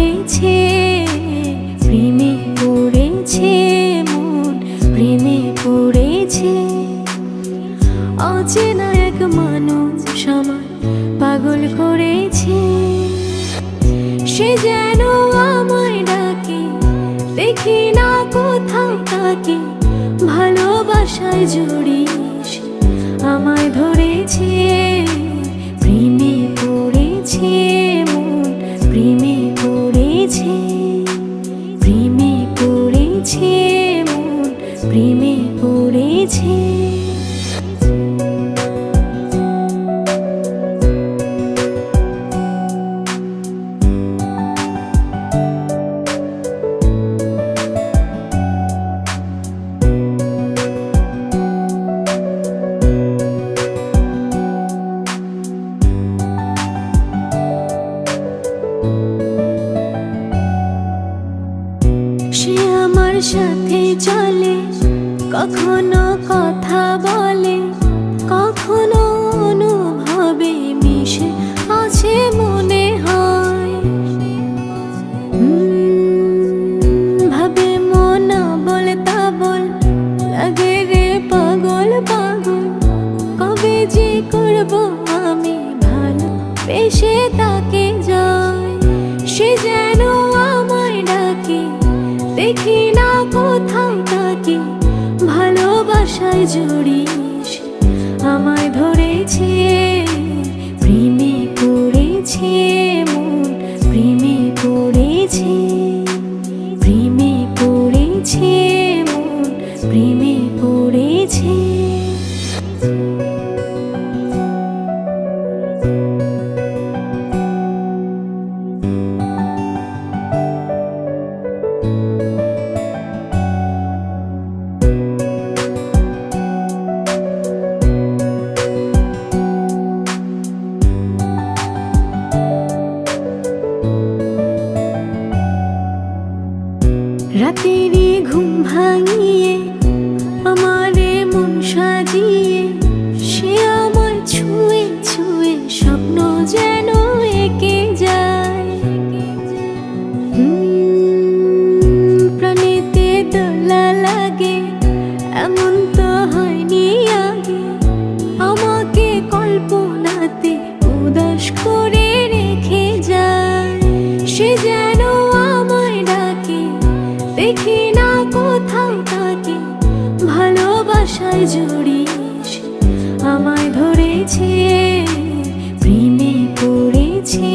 পড়েছে, প্রেমে পড়েছে মন, প্রেমে পড়েছে। অচেনা এক মানুষ আমায় পাগল করেছে। সে যেন আমায় ডাকে, দেখি না কোথাও তাকে। ভালোবাসায় জড়িয়ে আমায় ধরেছে, প্রেমে পড়েছে মন, প্রেমে পড়েছে, প্রেমে পড়েছে মন, প্রেমে পড়েছে। সে আমার সাথে চলে, কখনো কথা বলে, কখনো অনুভবে মিশে আছে মনে হয়। ভাবে মন বলে তা বল, লাগে রে পাগল পাগল। কবে যে করবো আমি ভালো বেশে তাকে যায়। সে যেন আমায় ডাকে, দেখি না কোথাও তাকে। ভালোবাসায় জড়িয়ে আমায় ধরেছে, প্রেমে পড়েছে মন, প্রেমে পড়েছে, প্রেমে পড়েছে মন, প্রেমে পড়েছে। রাতেরই ঘুম ভাঙিয়ে আমারে মন সাজিয়ে, সে আমায় ছুঁয়ে ছুঁয়ে স্বপ্ন যেন এঁকে যায়। প্রাণেতে দোলা লাগে, এমন তো হয়নি আগে। আমাকে কল্পনাতে উদাস করে রেখে যায়। সে যেন আমায় ডাকে, দেখি না কোথাও তাকে। ভালোবাসায় জড়িয়ে আমায় ধরেছে, প্রেমে পড়েছে